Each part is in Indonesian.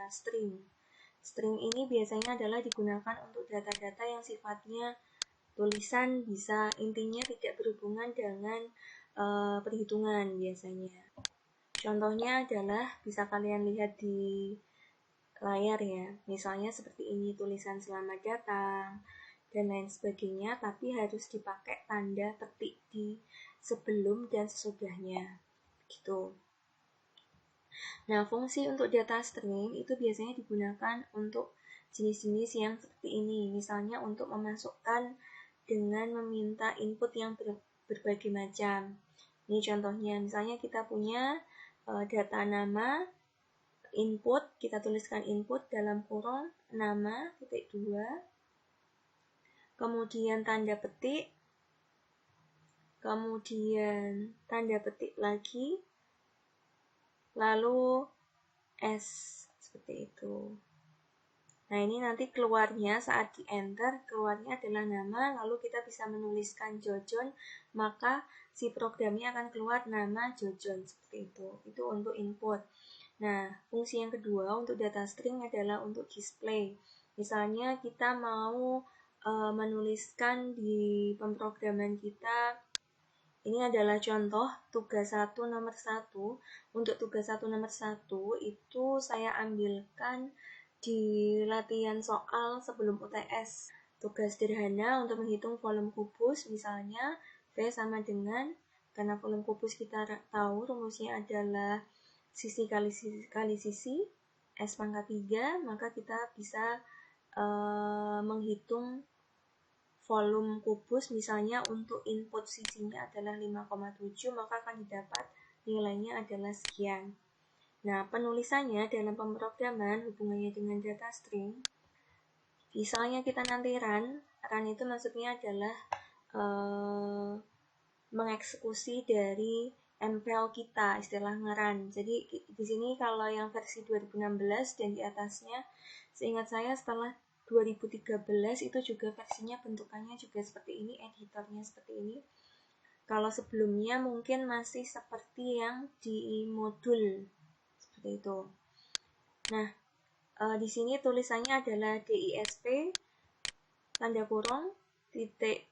data string. String ini biasanya adalah digunakan untuk data-data yang sifatnya tulisan, bisa intinya tidak berhubungan dengan perhitungan biasanya. Contohnya adalah bisa kalian lihat di layar ya, misalnya seperti ini, tulisan selamat datang dan lain sebagainya, tapi harus dipakai tanda petik di sebelum dan sesudahnya gitu. Nah, fungsi untuk data string itu biasanya digunakan untuk jenis-jenis yang seperti ini, misalnya untuk memasukkan dengan meminta input yang berbagai macam. Ini contohnya, misalnya kita punya data nama, input, kita tuliskan input dalam kurung nama, titik 2, kemudian tanda petik, kemudian tanda petik lagi, lalu S, seperti itu. Nah, ini nanti keluarnya saat di enter, keluarnya adalah nama, lalu kita bisa menuliskan Jojon, maka si programnya akan keluar nama Jojon, seperti itu. Itu untuk input. Nah, fungsi yang kedua untuk data string adalah untuk display. Misalnya kita mau menuliskan di pemrograman kita, ini adalah contoh tugas 1 nomor 1. Untuk tugas 1 nomor 1 itu saya ambilkan di latihan soal sebelum UTS. Tugas sederhana untuk menghitung volume kubus, misalnya V sama dengan, karena volume kubus kita tahu rumusnya adalah sisi kali sisi, S pangkat 3, maka kita bisa menghitung volume kubus, misalnya untuk input sisinya adalah 5,7, maka akan didapat nilainya adalah sekian. Nah, penulisannya dalam pemrograman hubungannya dengan data string, misalnya kita nanti run itu maksudnya adalah mengeksekusi dari MVL kita, istilah ngerun. Jadi di sini kalau yang versi 2016 dan di atasnya, seingat saya setelah 2013 itu juga versinya bentukannya juga seperti ini, editornya seperti ini. Kalau sebelumnya mungkin masih seperti yang di modul seperti itu. Nah, di sini tulisannya adalah DISP tanda kurung titik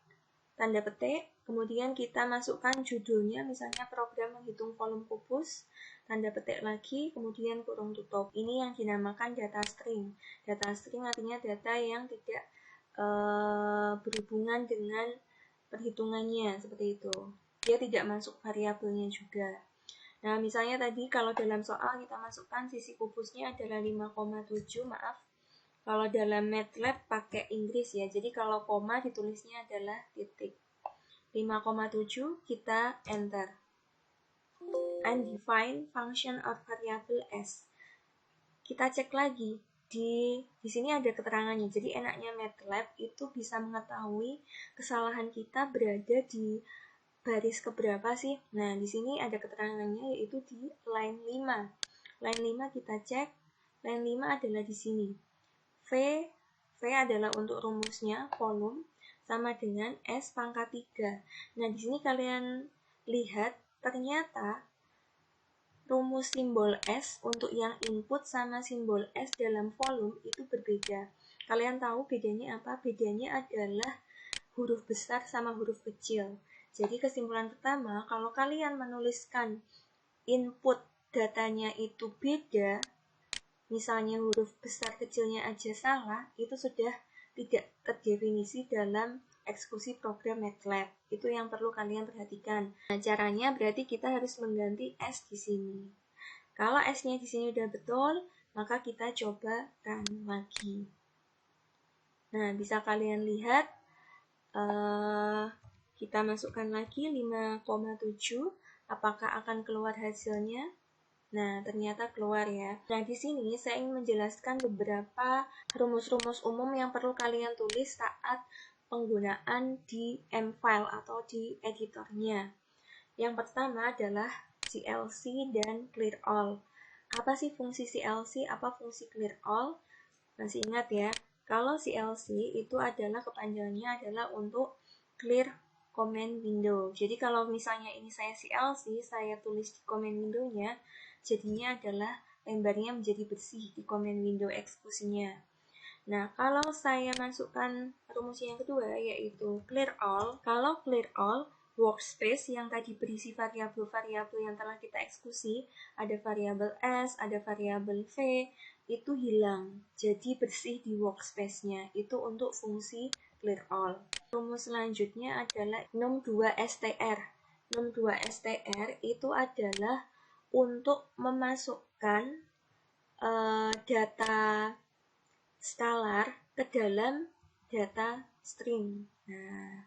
tanda petik, kemudian kita masukkan judulnya, misalnya program menghitung volume kubus, tanda petik lagi, kemudian kurung tutup. Ini yang dinamakan data string. Data string artinya data yang tidak berhubungan dengan perhitungannya, seperti itu. Dia tidak masuk variabelnya juga. Nah, misalnya tadi kalau dalam soal kita masukkan sisi kubusnya adalah 5,7, maaf. Kalau dalam MATLAB pakai Inggris ya, jadi kalau koma ditulisnya adalah titik. 5,7 kita enter. Undefined function or variable S. Kita cek lagi, di sini ada keterangannya. Jadi enaknya MATLAB itu bisa mengetahui kesalahan kita berada di baris keberapa sih. Nah, di sini ada keterangannya yaitu di line 5. Line 5 kita cek. Line 5 adalah di sini. V adalah untuk rumusnya volume sama dengan S pangkat 3. Nah, di sini kalian lihat ternyata rumus simbol S untuk yang input sama simbol S dalam volume itu berbeda. Kalian tahu bedanya apa? Bedanya adalah huruf besar sama huruf kecil. Jadi kesimpulan pertama, kalau kalian menuliskan input datanya itu beda, misalnya huruf besar kecilnya aja salah, itu sudah tidak terdefinisi dalam eksekusi program MATLAB. Itu yang perlu kalian perhatikan. Nah, caranya berarti kita harus mengganti S di sini. Kalau S-nya di sini udah betul, maka kita coba run lagi. Nah, bisa kalian lihat, kita masukkan lagi 5,7, apakah akan keluar hasilnya? Nah, ternyata keluar ya. Nah, di sini saya ingin menjelaskan beberapa rumus-rumus umum yang perlu kalian tulis saat penggunaan di M-File atau di editornya. Yang pertama adalah CLC dan Clear All. Apa sih fungsi CLC? Apa fungsi Clear All? Masih ingat ya? Kalau CLC itu adalah kepanjangannya adalah untuk Clear Command Window. Jadi kalau misalnya ini saya CLC, saya tulis di command window-nya, jadinya adalah lembarnya menjadi bersih di command window eksekusinya. Nah, kalau saya masukkan rumus yang kedua, yaitu clear all. Kalau clear all, workspace yang tadi berisi variabel-variabel yang telah kita eksekusi, ada variabel S, ada variabel V, itu hilang. Jadi bersih di workspace-nya. Itu untuk fungsi clear all. Rumus selanjutnya adalah num2str. Num2str itu adalah untuk memasukkan data skalar ke dalam data string. Nah,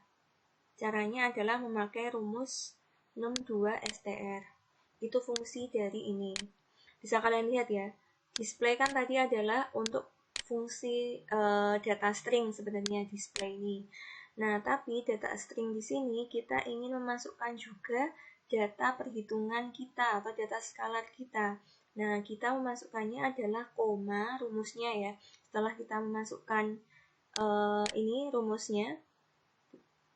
caranya adalah memakai rumus num2str. Itu fungsi dari ini. Bisa kalian lihat ya. Display kan tadi adalah untuk fungsi data string sebenarnya display ini. Nah, tapi data string di sini kita ingin memasukkan juga data perhitungan kita atau data skalar kita. Nah, kita memasukkannya adalah koma, rumusnya ya. Setelah kita memasukkan ini rumusnya,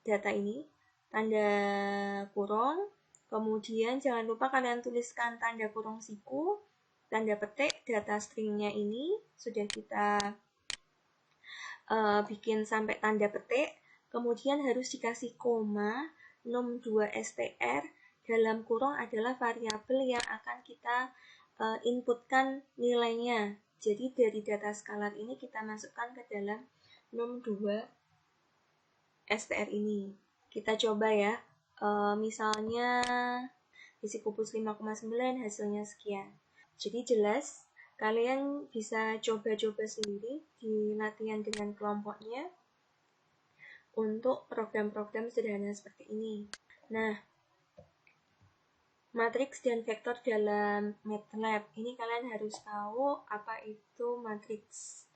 data ini, tanda kurung, kemudian jangan lupa kalian tuliskan tanda kurung siku, tanda petik, data stringnya ini sudah kita bikin sampai tanda petik, kemudian harus dikasih koma, num2str, dalam kurung adalah variabel yang akan kita inputkan nilainya. Jadi dari data skalar ini kita masukkan ke dalam num2str ini. Kita coba ya, misalnya isi kubus 5,9 hasilnya sekian. Jadi jelas kalian bisa coba-coba sendiri di latihan dengan kelompoknya untuk program-program sederhana seperti ini. Nah, matriks dan vektor dalam MATLAB. Ini kalian harus tahu apa itu matriks.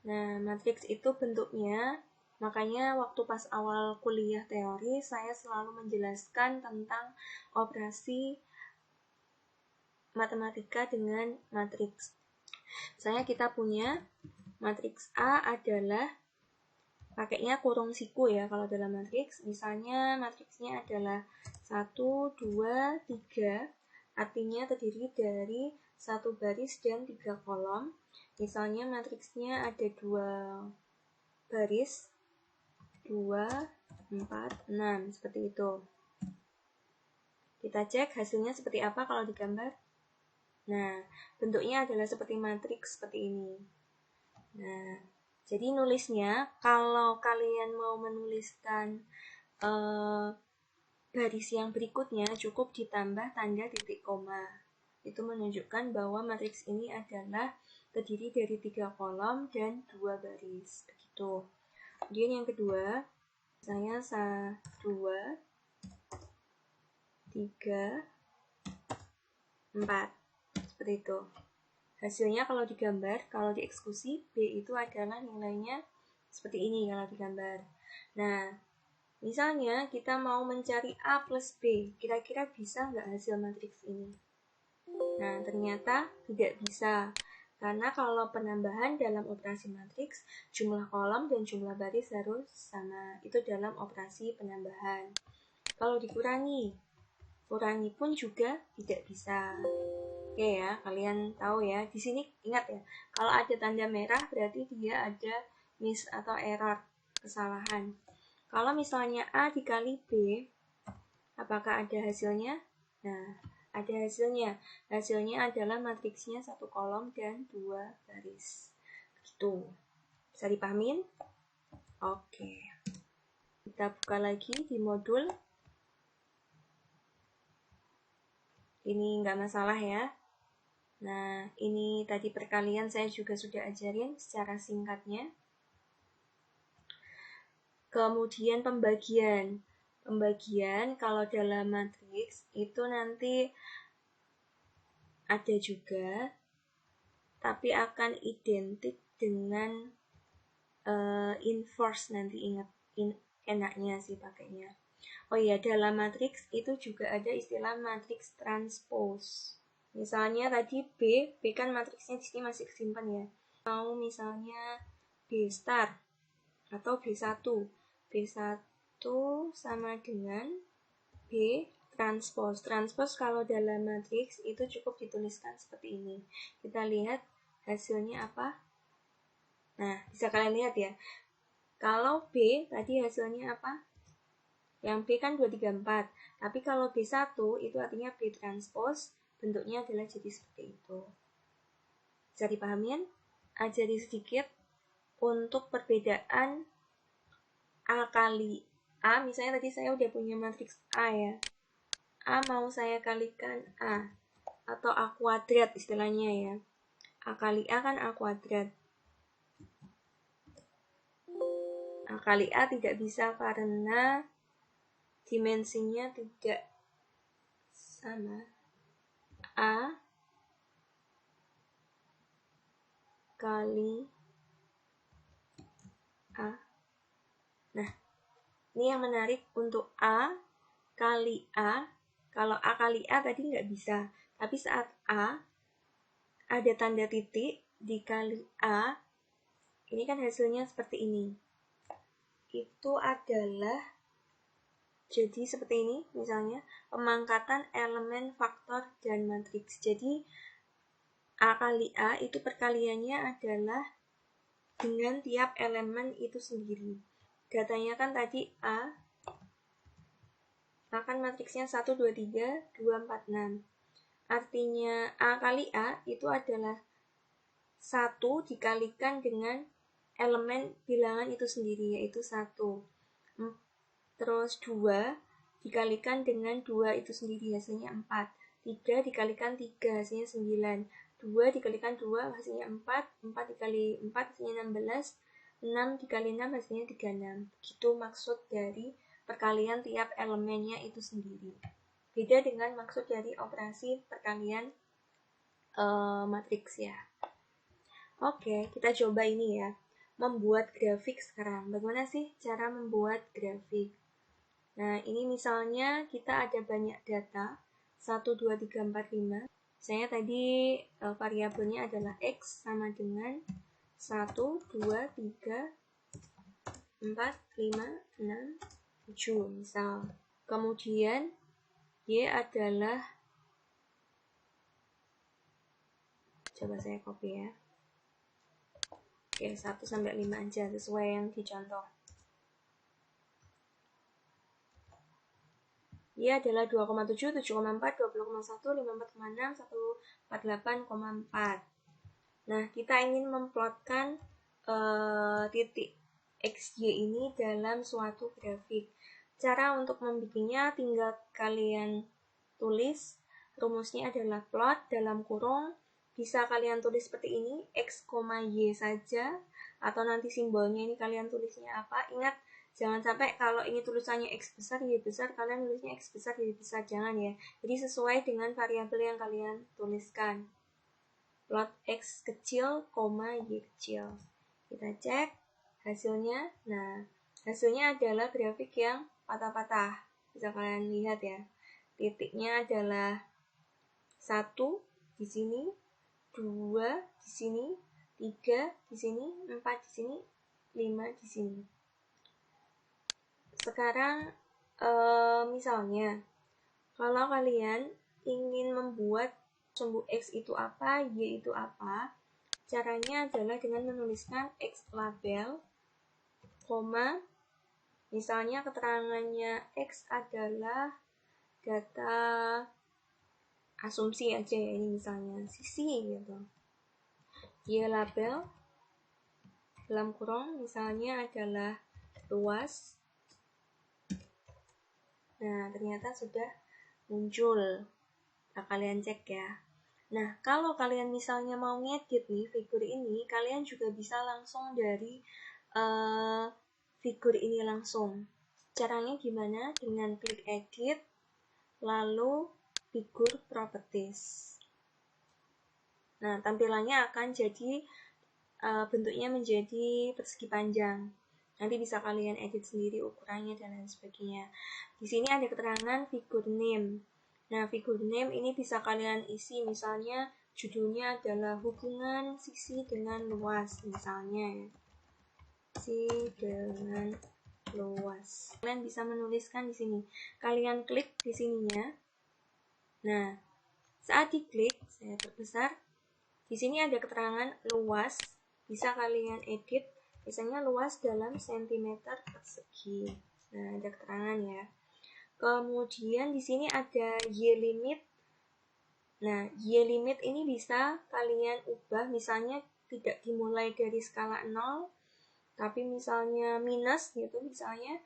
Nah, matriks itu bentuknya, makanya waktu pas awal kuliah teori, saya selalu menjelaskan tentang operasi matematika dengan matriks. Misalnya kita punya matriks A adalah pakainya kurung siku ya kalau dalam matriks. Misalnya matriksnya adalah 1, 2, 3, artinya terdiri dari 1 baris dan 3 kolom. Misalnya matriksnya ada 2 baris, 2, 4, 6, seperti itu. Kita cek hasilnya seperti apa kalau digambar. Nah, bentuknya adalah seperti matriks seperti ini. Nah, jadi nulisnya, kalau kalian mau menuliskan baris yang berikutnya, cukup ditambah tanda titik koma. Itu menunjukkan bahwa matriks ini adalah terdiri dari 3 kolom dan 2 baris. Begitu. Kemudian yang kedua, misalnya 2, 3, 4. Seperti itu. Hasilnya kalau digambar, kalau dieksekusi, B itu adalah nilainya seperti ini kalau digambar. Nah, misalnya kita mau mencari A plus B, kira-kira bisa nggak hasil matriks ini? Nah, ternyata tidak bisa. Karena kalau penambahan dalam operasi matriks, jumlah kolom dan jumlah baris harus sama. Itu dalam operasi penambahan. Kalau dikurangi, kurangi pun juga tidak bisa. Oke ya, kalian tahu ya. Di sini ingat ya, kalau ada tanda merah berarti dia ada miss atau error, kesalahan. Kalau misalnya A dikali B, apakah ada hasilnya? Nah, ada hasilnya. Hasilnya adalah matriksnya 1 kolom dan 2 baris. Begitu. Bisa dipahamin? Oke. Kita buka lagi di modul. Ini nggak masalah ya. Nah, ini tadi perkalian saya juga sudah ajarin secara singkatnya. Kemudian pembagian. Pembagian kalau dalam matriks itu nanti ada juga, tapi akan identik dengan inverse nanti, ingat enaknya sih pakainya. Oh iya, dalam matriks itu juga ada istilah matriks transpose. Misalnya tadi B kan matriksnya di sini masih kesimpan ya. Mau misalnya B star atau B1. B1 sama dengan B transpose. Transpose kalau dalam matriks itu cukup dituliskan seperti ini. Kita lihat hasilnya apa. Nah, bisa kalian lihat ya. Kalau B tadi hasilnya apa? Yang B kan 2, 3, 4. Tapi kalau B1 itu artinya B transpose, bentuknya adalah jadi seperti itu. Bisa dipahamin? Ajari sedikit untuk perbedaan A kali A. Misalnya tadi saya udah punya matriks A ya. A mau saya kalikan A. Atau A kuadrat istilahnya ya. A kali A kan A kuadrat. A kali A tidak bisa karena dimensinya tidak sama. A kali A. Nah, ini yang menarik untuk A kali A. Kalau A kali A tadi nggak bisa. Tapi saat A ada tanda titik dikali A, ini kan hasilnya seperti ini. Itu adalah jadi seperti ini misalnya, pemangkatan elemen, faktor, dan matriks. Jadi A kali A itu perkaliannya adalah dengan tiap elemen itu sendiri. Datanya kan tadi A, akan matriksnya 1, 2, 3, 2, 4, 6. Artinya A kali A itu adalah 1 dikalikan dengan elemen bilangan itu sendiri, yaitu 1. Terus 2 dikalikan dengan 2 itu sendiri, hasilnya 4. 3 dikalikan 3, hasilnya 9. 2 dikalikan 2, hasilnya 4. 4 dikali 4, hasilnya 16. 6 dikali 6, hasilnya 36. Begitu maksud dari perkalian tiap elemennya itu sendiri. Beda dengan maksud dari operasi perkalian matriks ya. Oke, kita coba ini ya. Membuat grafik sekarang. Bagaimana sih cara membuat grafik? Nah, ini misalnya kita ada banyak data, 1, 2, 3, 4, 5. Misalnya tadi variabelnya adalah X sama dengan 1, 2, 3, 4, 5, 6, 7 misal. Kemudian Y adalah, coba saya copy ya. Oke, 1 sampai 5 aja sesuai yang dicontoh. Y adalah 2,7, 7,4, 20,1, 54,6, 148,4. Nah, kita ingin memplotkan titik XY ini dalam suatu grafik. Cara untuk membuatnya tinggal kalian tulis. Rumusnya adalah plot dalam kurung. Bisa kalian tulis seperti ini, X, Y saja. Atau nanti simbolnya ini kalian tulisnya apa. Ingat, jangan sampai kalau ini tulisannya X besar, Y besar, kalian tulisnya X besar, Y besar. Jangan ya. Jadi sesuai dengan variabel yang kalian tuliskan. Plot X kecil, Y kecil. Kita cek hasilnya. Nah, hasilnya adalah grafik yang patah-patah. Bisa kalian lihat ya. Titiknya adalah 1 di sini, 2 di sini, 3 di sini, 4 di sini, 5 di sini. Sekarang misalnya kalau kalian ingin membuat sumbu X itu apa, Y itu apa, caranya adalah dengan menuliskan X label, koma, misalnya keterangannya X adalah data asumsi aja ya, ini misalnya sisi gitu. Y label, dalam kurung, misalnya adalah luas. Nah, ternyata sudah muncul. Nah, kalian cek ya. Nah, kalau kalian misalnya mau ngedit nih figur ini, kalian juga bisa langsung dari figur ini langsung. Caranya gimana? Dengan klik edit, lalu figur properties. Nah, tampilannya akan jadi bentuknya menjadi persegi panjang. Nanti bisa kalian edit sendiri ukurannya dan lain sebagainya. Di sini ada keterangan figur name. Nah, figur name ini bisa kalian isi, misalnya judulnya adalah hubungan sisi dengan luas, misalnya sisi dengan luas. Kalian bisa menuliskan di sini. Kalian klik di sininya. Nah, saat diklik, saya perbesar. Di sini ada keterangan luas. Bisa kalian edit. Biasanya luas dalam sentimeter persegi. Nah, ada keterangan ya. Kemudian di sini ada Y limit. Nah, Y limit ini bisa kalian ubah. Misalnya tidak dimulai dari skala 0, tapi misalnya minus gitu, misalnya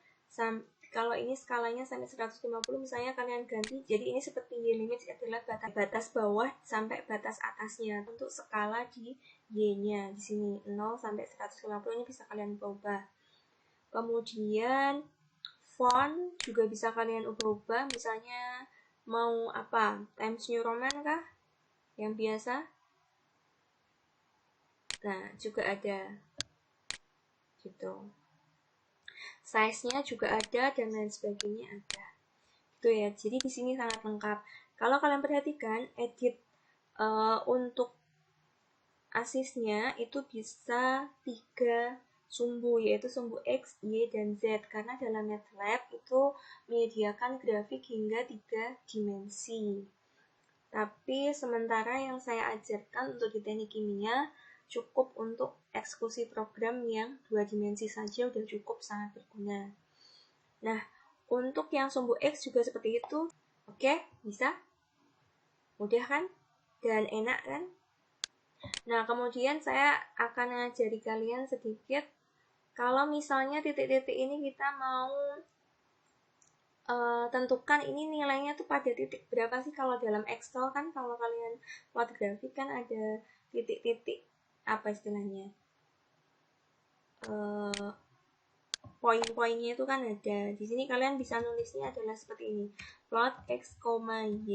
kalau ini skalanya sampai 150, misalnya kalian ganti jadi ini seperti Y limit adalah batas bawah sampai batas atasnya untuk skala di Y-nya. Di sini 0 sampai 150 ini bisa kalian ubah. Kemudian font juga bisa kalian ubah-ubah, misalnya mau apa? Times New Roman kah? Yang biasa? Nah, juga ada gitu. Size-nya juga ada dan lain sebagainya ada. Gitu ya. Jadi di sini sangat lengkap. Kalau kalian perhatikan edit untuk asisnya itu bisa 3 sumbu, yaitu sumbu X, Y, dan Z, karena dalam MATLAB itu menyediakan grafik hingga 3 dimensi. Tapi sementara yang saya ajarkan untuk di teknik kimia cukup untuk eksekusi program yang 2 dimensi saja udah cukup, sangat berguna. Nah, untuk yang sumbu X juga seperti itu. Oke, bisa? Mudah kan? Dan enak kan? Nah, kemudian saya akan ngajari kalian sedikit. Kalau misalnya titik-titik ini kita mau tentukan ini nilainya tuh pada titik berapa sih. Kalau dalam Excel kan, kalau kalian plot grafik kan ada titik-titik, apa istilahnya, poin-poinnya itu kan ada. Di sini kalian bisa nulisnya adalah seperti ini. Plot X, Y,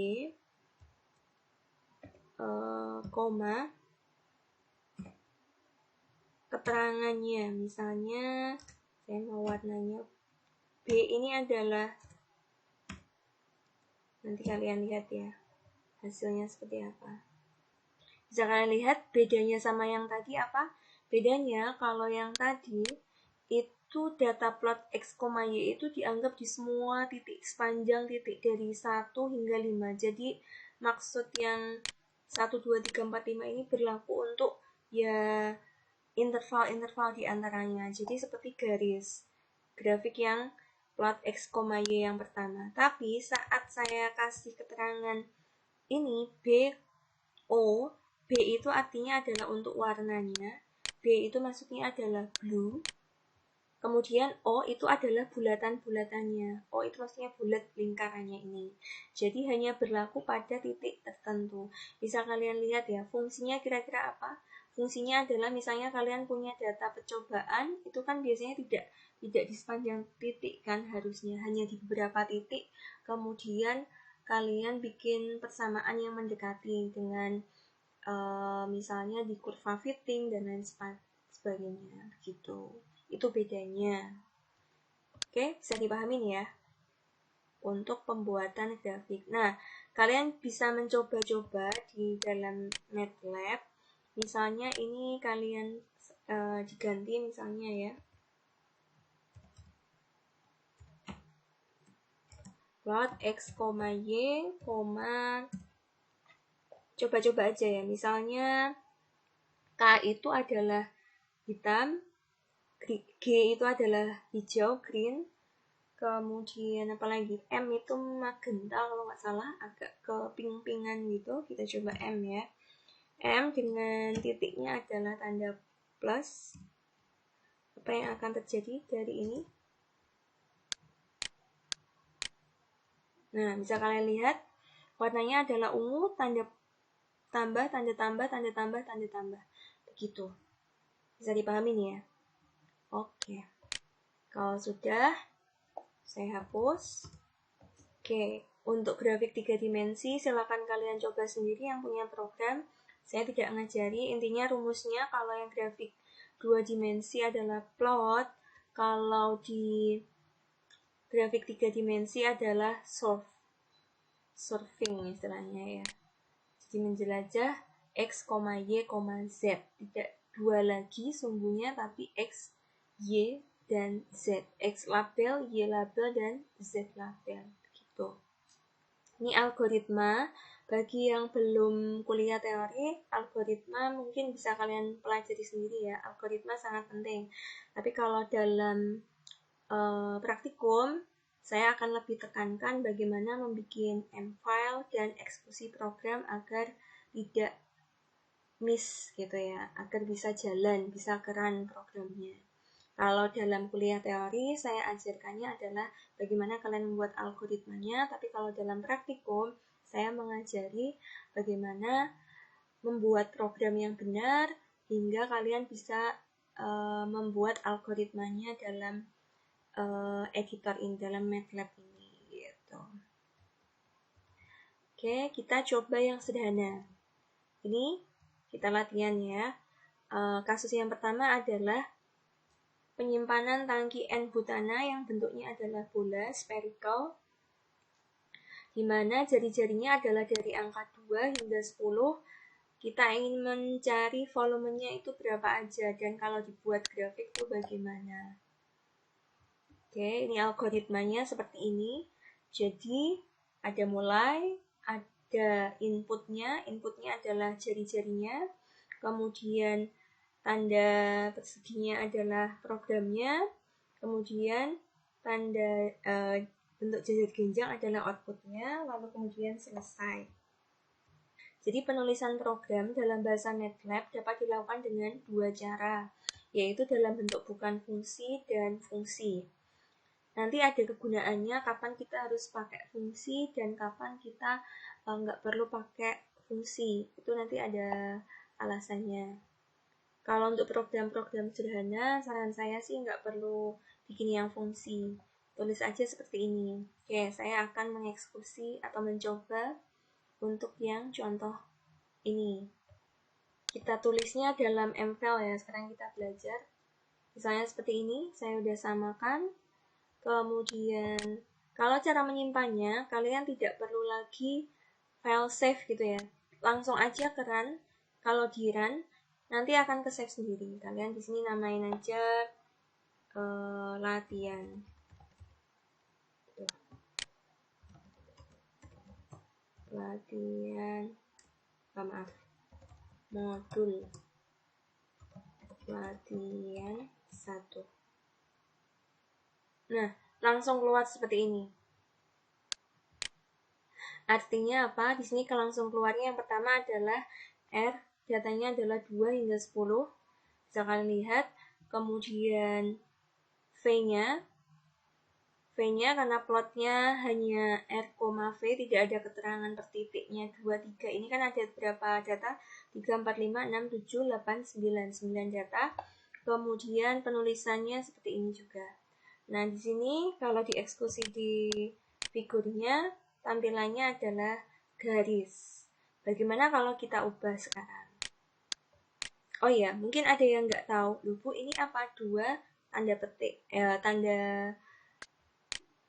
keterangannya. Misalnya saya mau warnanya B, ini adalah, nanti kalian lihat ya hasilnya seperti apa. Bisa kalian lihat bedanya sama yang tadi apa? Bedanya kalau yang tadi itu data plot X, Y itu dianggap di semua titik sepanjang titik dari 1 hingga 5. Jadi maksud yang 1, 2, 3, 4, 5 ini berlaku untuk ya interval-interval di antaranya. Jadi seperti garis grafik yang plot X, Y yang pertama. Tapi saat saya kasih keterangan ini B, O, B itu artinya adalah untuk warnanya, B itu maksudnya adalah blue, kemudian O itu adalah bulatan-bulatannya, O itu maksudnya bulat lingkarannya ini. Jadi hanya berlaku pada titik tertentu. Bisa kalian lihat ya, fungsinya kira-kira apa? Fungsinya adalah misalnya kalian punya data percobaan, itu kan biasanya tidak di sepanjang titik kan, harusnya hanya di beberapa titik. Kemudian kalian bikin persamaan yang mendekati dengan misalnya di kurva fitting dan lain sebagainya gitu. Itu bedanya. Oke, bisa dipahami ya untuk pembuatan grafik. Nah, kalian bisa mencoba-coba di dalam MATLAB. Misalnya ini kalian diganti misalnya ya, plot X, Y, coba-coba aja ya. Misalnya K itu adalah hitam, G itu adalah hijau, green, kemudian apalagi M itu magenta kalau nggak salah, agak ke pink-pinkan gitu. Kita coba M ya. M dengan titiknya adalah tanda plus. Apa yang akan terjadi dari ini? Nah, bisa kalian lihat warnanya adalah ungu, tanda tambah, tanda tambah, tanda tambah, tanda tambah. Begitu. Bisa dipahami nih ya? Oke. Kalau sudah, saya hapus. Oke, untuk grafik 3 dimensi silakan kalian coba sendiri yang punya program. Saya tidak ngajari, intinya rumusnya kalau yang grafik 2 dimensi adalah plot, kalau di grafik 3 dimensi adalah surfing istilahnya ya. Jadi menjelajah X, Y, Z. Tidak dua lagi sumbunya tapi X, Y, dan Z. X label, Y label, dan Z label. Gitu. Ini algoritma. Bagi yang belum kuliah teori, algoritma mungkin bisa kalian pelajari sendiri ya. Algoritma sangat penting. Tapi kalau dalam praktikum, saya akan lebih tekankan bagaimana membuat M-file dan eksekusi program agar tidak miss gitu ya, agar bisa jalan, bisa keren programnya. Kalau dalam kuliah teori, saya ajarkannya adalah bagaimana kalian membuat algoritmanya, tapi kalau dalam praktikum, saya mengajari bagaimana membuat program yang benar, hingga kalian bisa membuat algoritmanya dalam editor ini, dalam MATLAB ini. Gitu. Oke, kita coba yang sederhana. Ini kita latihan ya. Kasus yang pertama adalah penyimpanan tangki N butana yang bentuknya adalah bola spherical, di mana jari-jarinya adalah dari angka 2 hingga 10. Kita ingin mencari volumenya itu berapa aja, dan kalau dibuat grafik itu bagaimana. Oke, ini algoritmanya seperti ini. Jadi, ada mulai, ada inputnya adalah jari-jarinya, kemudian tanda perseginya adalah programnya, kemudian tanda bentuk jajar genjang adalah outputnya, lalu kemudian selesai. Jadi penulisan program dalam bahasa MATLAB dapat dilakukan dengan dua cara, yaitu dalam bentuk bukan fungsi dan fungsi. Nanti ada kegunaannya kapan kita harus pakai fungsi dan kapan kita nggak perlu pakai fungsi. Itu nanti ada alasannya. Kalau untuk program-program sederhana, saran saya sih nggak perlu bikin yang fungsi. Tulis aja seperti ini. Oke, saya akan mengeksekusi atau mencoba untuk yang contoh ini. Kita tulisnya dalam M-file ya, sekarang kita belajar. Misalnya seperti ini, saya udah samakan. Kemudian, kalau cara menyimpannya, kalian tidak perlu lagi file save gitu ya. Langsung aja ke run. Kalau di run, nanti akan ke save sendiri. Kalian di sini namain aja latihan. Latihan. Maaf. Modul. Latihan 1. Nah, langsung keluar seperti ini. Artinya apa? Di sini langsung keluarnya yang pertama adalah R, datanya adalah 2 hingga 10. Bisa kalian lihat. Kemudian V-nya karena plotnya hanya R, V, tidak ada keterangan per titiknya 2, 3. Ini kan ada berapa data? 3, 4, 5, 6, 7, 8, 9. 9 data. Kemudian penulisannya seperti ini juga. Nah, di sini kalau dieksekusi di figurnya, tampilannya adalah garis. Bagaimana kalau kita ubah sekarang? Oh iya, mungkin ada yang nggak tahu. Loh, Bu, ini apa? 2 tanda petik,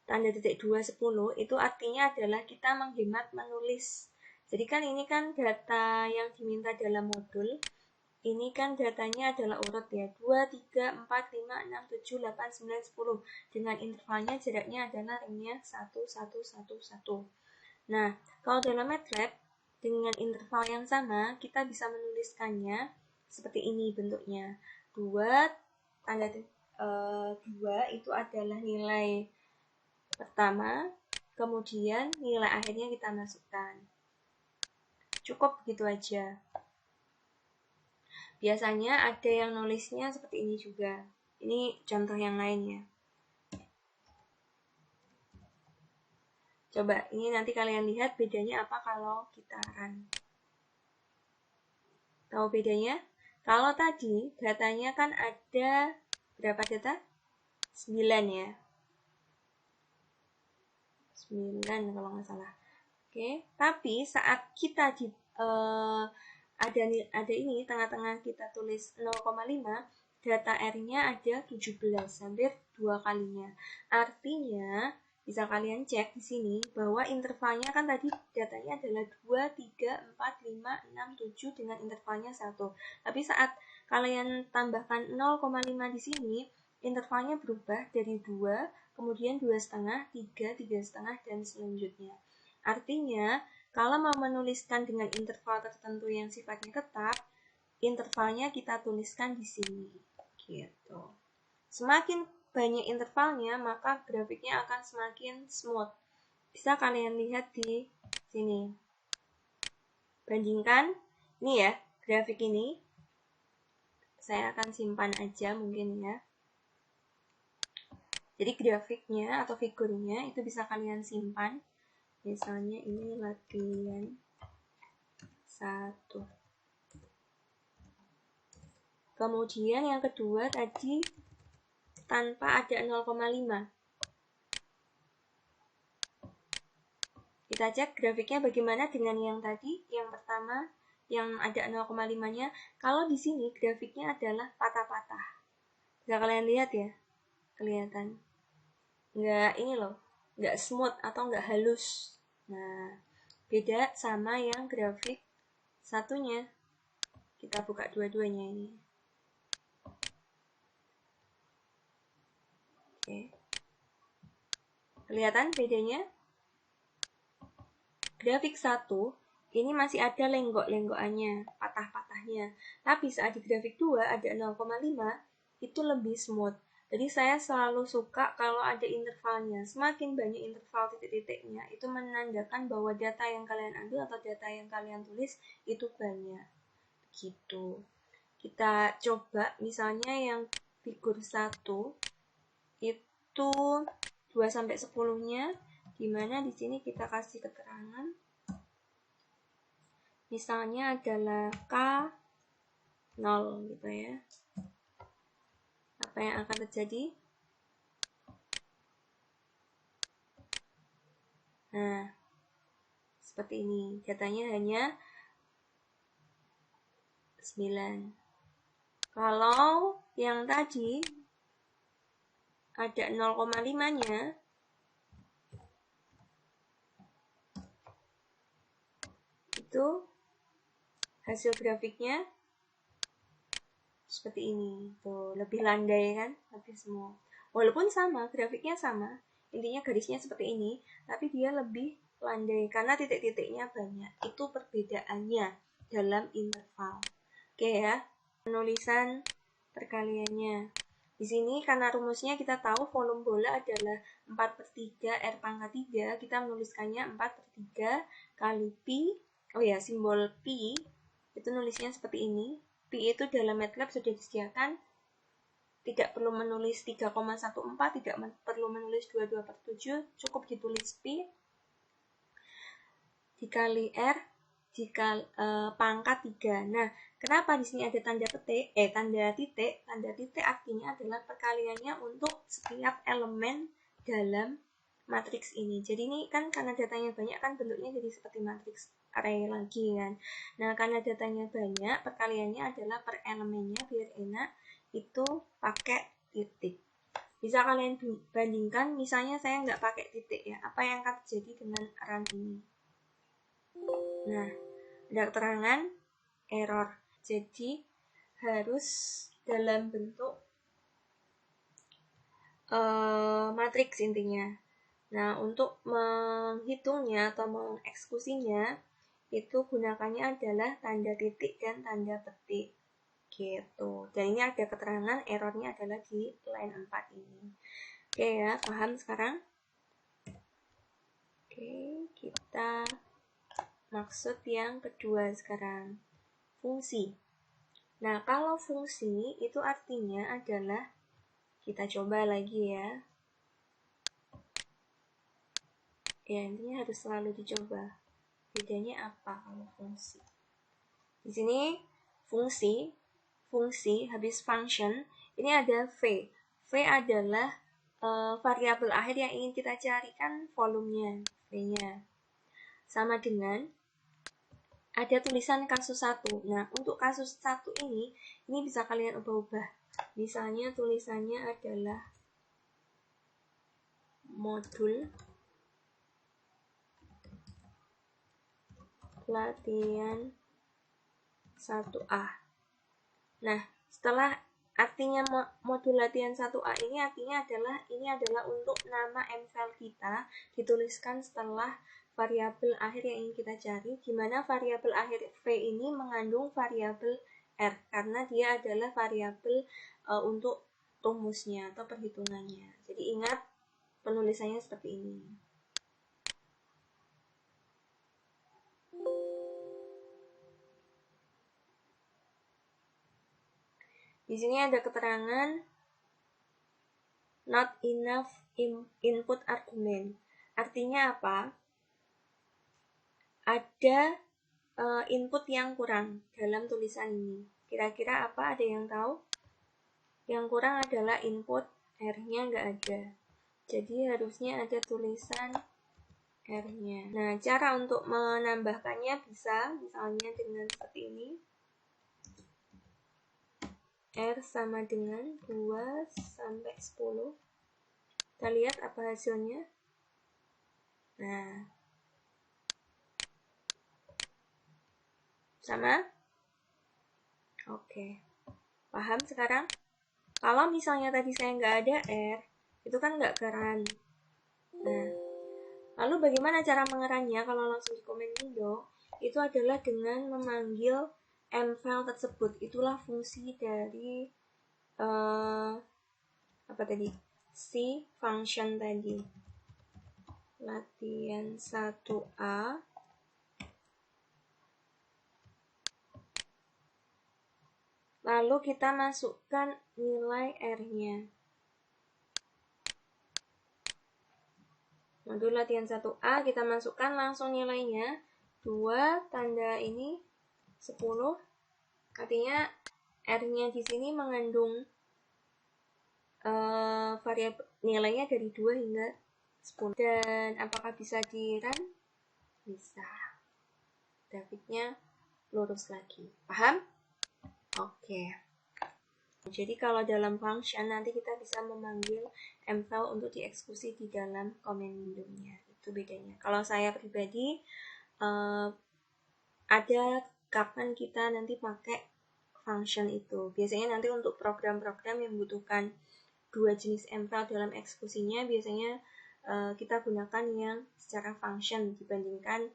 tanda titik 2, 10, itu artinya adalah kita menghemat menulis. Jadi kan ini kan data yang diminta dalam modul. Ini kan datanya adalah urut ya, 2, 3, 4, 5, 6, 7, 8, 9, 10. Dengan intervalnya jaraknya adalah ringnya 1, 1, 1, 1. Nah, kalau dalam MATLAB, dengan interval yang sama, kita bisa menuliskannya seperti ini bentuknya. 2, tanda 2 itu adalah nilai pertama, kemudian nilai akhirnya kita masukkan. Cukup begitu aja. Biasanya ada yang nulisnya seperti ini juga. Ini contoh yang lainnya. Coba, ini nanti kalian lihat bedanya apa kalau kita run. Tahu bedanya? Kalau tadi datanya kan ada berapa data? 9 ya. 9 kalau nggak salah. Oke, tapi saat kita ada ini tengah-tengah kita tulis 0,5, data R-nya ada 17, hampir 2 kalinya. Artinya bisa kalian cek di sini bahwa intervalnya kan tadi datanya adalah 2, 3, 4, 5, 6, 7 dengan intervalnya 1. Tapi saat kalian tambahkan 0,5 di sini, intervalnya berubah dari 2, kemudian 2,5, 3, 3,5, dan selanjutnya. Artinya, kalau mau menuliskan dengan interval tertentu yang sifatnya tetap, intervalnya kita tuliskan di sini. Gitu. Semakin banyak intervalnya, maka grafiknya akan semakin smooth. Bisa kalian lihat di sini. Bandingkan, ini ya, grafik ini. Saya akan simpan aja mungkin ya. Jadi grafiknya atau figurnya itu bisa kalian simpan. Misalnya ini latihan 1. Kemudian yang kedua tadi tanpa ada 0,5. Kita cek grafiknya bagaimana dengan yang tadi, yang pertama yang ada 0,5-nya. Kalau di sini grafiknya adalah patah-patah. Bisa kalian lihat ya? Kelihatan. Nggak ini loh, nggak smooth atau nggak halus. Nah, beda sama yang grafik satunya. Kita buka dua-duanya ini. Oke. Kelihatan bedanya? Grafik 1 ini masih ada lenggok-lenggokannya, patah-patahnya. Tapi saat di grafik 2 ada 0,5, itu lebih smooth. Jadi saya selalu suka kalau ada intervalnya. Semakin banyak interval titik-titiknya, itu menandakan bahwa data yang kalian ambil atau data yang kalian tulis itu banyak. Gitu. Kita coba misalnya yang figur 1 itu 2 sampai 10-nya, dimana di sini kita kasih keterangan. Misalnya adalah K0 gitu ya. Apa yang akan terjadi? Nah, seperti ini. Datanya hanya 9. Kalau yang tadi ada 0,5-nya, itu hasil grafiknya seperti ini. Tuh, lebih landai kan? Lebih semua. Walaupun sama, grafiknya sama. Intinya garisnya seperti ini, tapi dia lebih landai karena titik-titiknya banyak. Itu perbedaannya dalam interval. Oke ya, penulisan perkaliannya. Di sini karena rumusnya kita tahu volume bola adalah 4/3 R pangkat 3, kita menuliskannya 4/3 kali Pi. Oh ya, simbol Pi itu nulisnya seperti ini. Pi itu dalam MATLAB sudah disediakan, tidak perlu menulis 3,14, tidak perlu menulis 22/7, cukup ditulis Pi dikali R pangkat 3. Nah, kenapa di sini ada tanda petik? Tanda titik. Tanda titik artinya adalah perkaliannya untuk setiap elemen dalam matriks ini. Jadi ini kan karena datanya banyak kan bentuknya jadi seperti matriks array lagi kan. Nah, karena datanya banyak, perkaliannya adalah per elemennya biar enak itu pakai titik. Bisa kalian bandingkan, misalnya saya nggak pakai titik ya, apa yang akan terjadi dengan run ini? Nah, ada keterangan error. Jadi harus dalam bentuk matriks intinya. Nah, untuk menghitungnya atau mengeksekusinya itu gunakannya adalah tanda titik dan tanda petik. Gitu. Dan ini ada keterangan errornya adalah di line 4 ini. Oke ya, paham sekarang? Oke, kita maksud yang kedua sekarang. Fungsi. Nah, kalau fungsi itu artinya adalah, kita coba lagi ya. Ya, intinya harus selalu dicoba. Bedanya apa kalau fungsi? Di sini fungsi habis function, ini ada V. V adalah variabel akhir yang ingin kita carikan volumenya, V-nya. Sama dengan ada tulisan kasus 1. Nah, untuk kasus 1 ini bisa kalian ubah-ubah. Misalnya tulisannya adalah modul latihan 1A. Nah, setelah artinya modul latihan 1A ini artinya adalah untuk nama mfile kita dituliskan setelah variabel akhir yang ingin kita cari, di mana variabel akhir V ini mengandung variabel R karena dia adalah variabel untuk rumusnya atau perhitungannya. Jadi ingat penulisannya seperti ini. Di sini ada keterangan not enough input argument. Artinya apa? Ada input yang kurang dalam tulisan ini. Kira-kira apa? Ada yang tahu? Yang kurang adalah input R-nya nggak ada. Jadi harusnya ada tulisan R-nya. Nah, cara untuk menambahkannya bisa misalnya dengan seperti ini. R sama dengan 2 sampai 10. Kita lihat apa hasilnya. Nah, sama? Oke. Paham sekarang? Kalau misalnya tadi saya nggak ada R, itu kan nggak keren. Nah, lalu bagaimana cara mengerannya kalau langsung di komen window? Itu adalah dengan memanggil mfile tersebut. Itulah fungsi dari apa tadi? Si function tadi. Latihan 1A. Lalu kita masukkan nilai R-nya. Modul latihan 1A kita masukkan langsung nilainya 2 tanda ini 10. Artinya R-nya di sini mengandung variabel nilainya dari 2 hingga 10. Dan apakah bisa di-run? Bisa. Grafiknya lurus lagi. Paham? Oke. Jadi kalau dalam function nanti kita bisa memanggil mfile untuk dieksekusi di dalam command window-nya. Itu bedanya. Kalau saya pribadi ada kapan kita nanti pakai function itu. Biasanya nanti untuk program-program yang membutuhkan dua jenis mfile dalam eksekusinya, biasanya kita gunakan yang secara function dibandingkan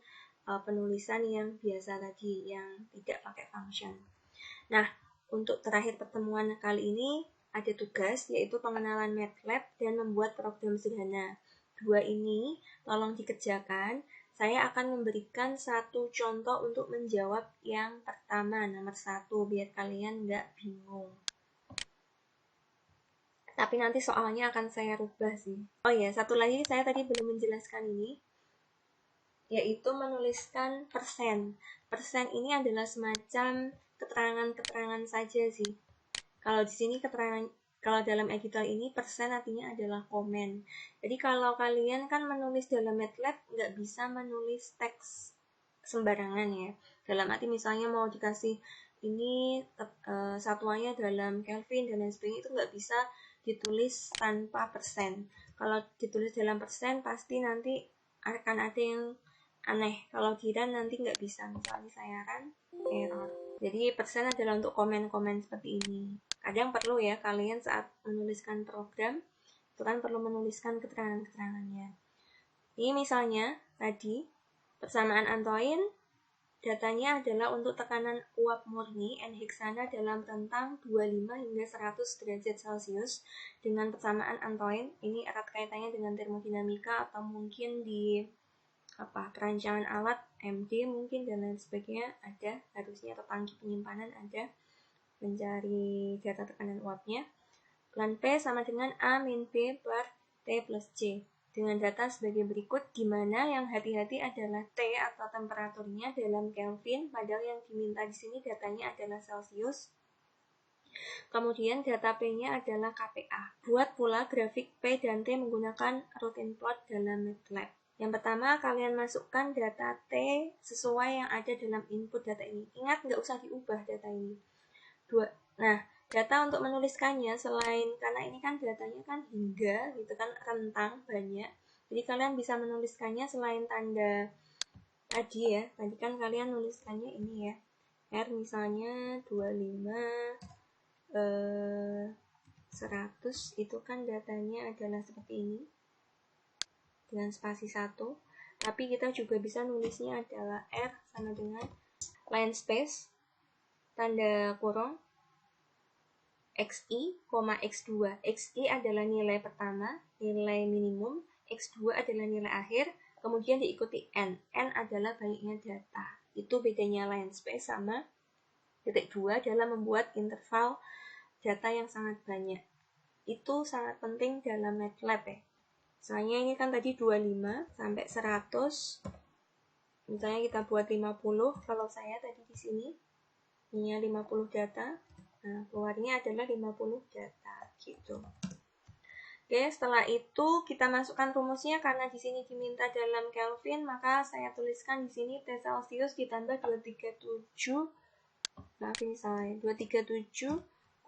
penulisan yang biasa tadi, yang tidak pakai function. Nah, untuk terakhir pertemuan kali ini ada tugas, yaitu pengenalan MATLAB dan membuat program sederhana. Dua ini tolong dikerjakan. Saya akan memberikan satu contoh untuk menjawab yang pertama, nomor 1, biar kalian nggak bingung. Tapi nanti soalnya akan saya rubah sih. Oh ya, satu lagi saya tadi belum menjelaskan ini, yaitu menuliskan persen. Persen ini adalah semacam keterangan-keterangan saja sih. Kalau di sini kalau dalam editor ini persen artinya adalah komen. Jadi kalau kalian kan menulis dalam MATLAB nggak bisa menulis teks sembarangan ya. Dalam arti misalnya mau dikasih ini satuannya dalam Kelvin dan lain sebagainya, itu nggak bisa ditulis tanpa persen. Kalau ditulis dalam persen pasti nanti akan ada yang aneh. Kalau di run nanti nggak bisa. Misalnya saya run error. Jadi persen adalah untuk komen-komen seperti ini. Kadang perlu ya kalian saat menuliskan program itu kan perlu menuliskan keterangan-keterangannya. Ini misalnya tadi persamaan Antoine, datanya adalah untuk tekanan uap murni N heksana dalam rentang 25 hingga 100 derajat Celcius dengan persamaan Antoine. Ini erat kaitannya dengan termodinamika atau mungkin di perancangan alat MD mungkin dan lain sebagainya ada, harusnya atau tangki penyimpanan ada, mencari data tekanan uapnya. Lan P sama dengan A min B per T plus C dengan data sebagai berikut, di mana yang hati-hati adalah T atau temperaturnya dalam Kelvin, padahal yang diminta di sini datanya adalah Celcius. Kemudian data P-nya adalah KPA. Buat pula grafik P dan T menggunakan routine plot dalam MATLAB. Yang pertama, kalian masukkan data T sesuai yang ada dalam input data ini. Ingat, nggak usah diubah data ini. Nah, data untuk menuliskannya selain, karena ini kan datanya kan hingga gitu kan, rentang banyak. Jadi kalian bisa menuliskannya selain tanda tadi ya. Tadi kan kalian menuliskannya ini ya. R misalnya 25 100 itu kan datanya adalah seperti ini dengan spasi 1, tapi kita juga bisa nulisnya adalah R sama dengan line space tanda kurung XI, X2. XI adalah nilai pertama, nilai minimum, X2 adalah nilai akhir, kemudian diikuti N. N adalah baliknya data. Itu bedanya line space sama titik 2 dalam membuat interval data yang sangat banyak. Itu sangat penting dalam MATLAB ya. Misalnya ini kan tadi 25 sampai 100. Misalnya kita buat 50, kalau saya tadi di sini punya 50 data. Nah, keluarnya adalah 50 data gitu. Oke, setelah itu kita masukkan rumusnya karena di sini diminta dalam Kelvin, maka saya tuliskan di sini T Celsius ditambah 237. Maaf ini salah ya. 237,15.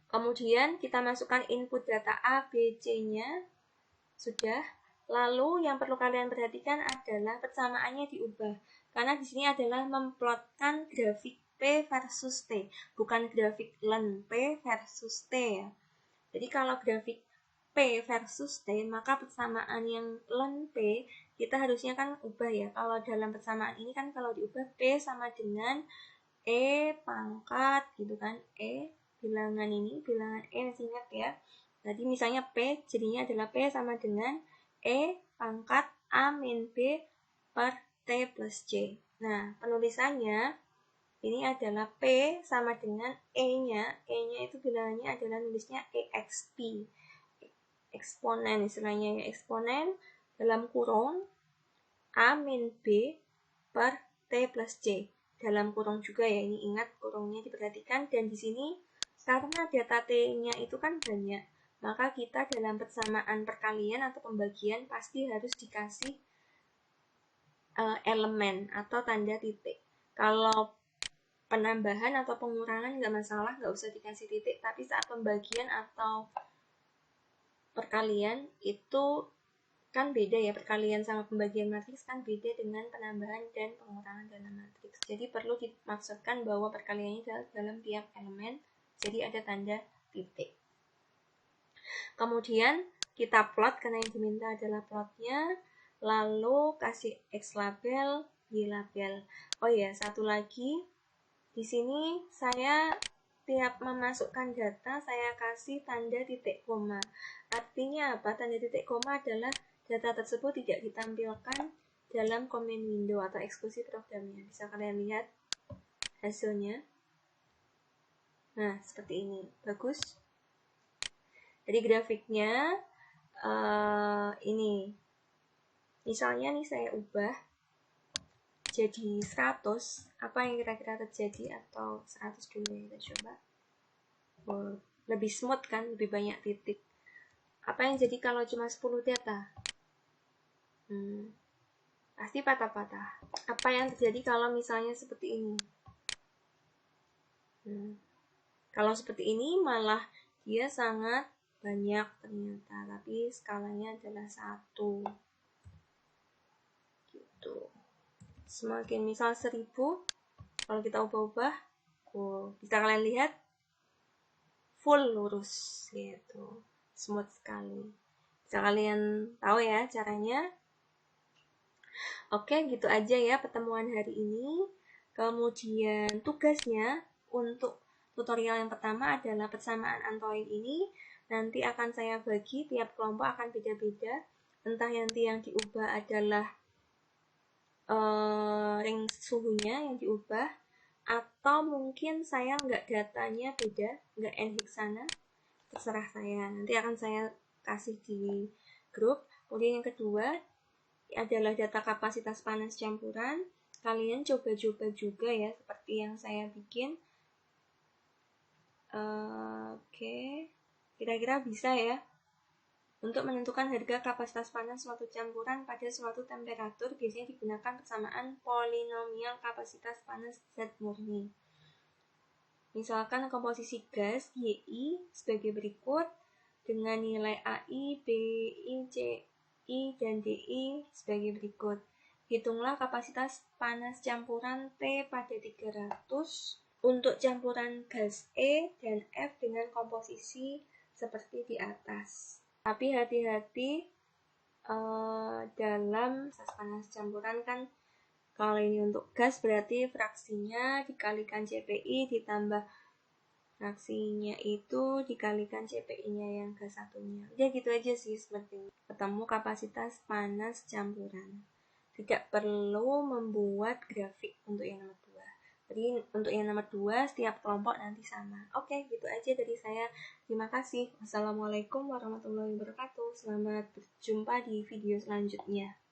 Kemudian kita masukkan input data A, B, C-nya. Sudah. Lalu yang perlu kalian perhatikan adalah persamaannya diubah. Karena di sini adalah memplotkan grafik P versus T, bukan grafik len P versus T ya. Jadi kalau grafik P versus T, maka persamaan yang len P kita harusnya kan ubah ya. Kalau dalam persamaan ini kan kalau diubah P sama dengan E pangkat gitu kan, E bilangan ini, bilangan E masih ingat ya. Jadi misalnya P jadinya adalah P sama dengan E pangkat A min B per T plus C. Nah, penulisannya ini adalah P sama dengan E-nya. E-nya itu bilangannya adalah nulisnya EXP. Eksponen istilahnya ya. Eksponen dalam kurung A min B per T plus C. Dalam kurung juga ya, ini ingat kurungnya diperhatikan. Dan di sini karena data T-nya itu kan banyak, maka kita dalam persamaan perkalian atau pembagian pasti harus dikasih elemen atau tanda titik. Kalau penambahan atau pengurangan nggak masalah, nggak usah dikasih titik, tapi saat pembagian atau perkalian itu kan beda ya, perkalian sama pembagian matriks kan beda dengan penambahan dan pengurangan dalam matriks. Jadi perlu dimaksudkan bahwa perkaliannya dalam tiap elemen, jadi ada tanda titik. Kemudian kita plot karena yang diminta adalah plotnya, lalu kasih X label, Y label. Oh ya, satu lagi. Di sini saya tiap memasukkan data, saya kasih tanda titik koma. Artinya apa? Tanda titik koma adalah data tersebut tidak ditampilkan dalam comment window atau eksekusi programnya. Bisa kalian lihat hasilnya. Nah, seperti ini. Bagus. Jadi grafiknya ini. Misalnya nih saya ubah jadi 100, apa yang kira-kira terjadi? Atau 100 dulu ya, kita coba. Lebih smooth kan, lebih banyak titik. Apa yang jadi kalau cuma 10 data? Pasti patah-patah. Apa yang terjadi kalau misalnya seperti ini? Kalau seperti ini malah dia sangat banyak ternyata, tapi skalanya adalah 1 gitu. Semakin misal 1000, kalau kita ubah-ubah, bisa kalian lihat full lurus gitu, smooth sekali. Bisa kalian tahu ya caranya. Oke, gitu aja ya pertemuan hari ini. Kemudian tugasnya untuk tutorial yang pertama adalah persamaan Antoine ini. Nanti akan saya bagi, tiap kelompok akan beda-beda. Entah nanti yang diubah adalah ring suhunya yang diubah, atau mungkin saya nggak datanya beda, nggak n-heksana, terserah saya. Nanti akan saya kasih di grup. Kemudian yang kedua adalah data kapasitas panas campuran. Kalian coba-coba juga ya, seperti yang saya bikin. Oke. Kira-kira bisa ya. Untuk menentukan harga kapasitas panas suatu campuran pada suatu temperatur, biasanya digunakan persamaan polinomial kapasitas panas zat murni. Misalkan komposisi gas YI sebagai berikut, dengan nilai AI, BI, CI, dan DI sebagai berikut. Hitunglah kapasitas panas campuran T pada 300, untuk campuran gas E dan F dengan komposisi seperti di atas. Tapi hati-hati dalam fase panas campuran kan, kalau ini untuk gas berarti fraksinya dikalikan CPI ditambah fraksinya itu dikalikan CPI-nya yang gas satunya. Udah gitu aja sih seperti ini. Ketemu kapasitas panas campuran. Tidak perlu membuat grafik untuk yang nomor 2. Jadi untuk yang nomor 2 setiap kelompok nanti sama. Oke, gitu aja dari saya. Terima kasih. Wassalamualaikum warahmatullahi wabarakatuh. Selamat berjumpa di video selanjutnya.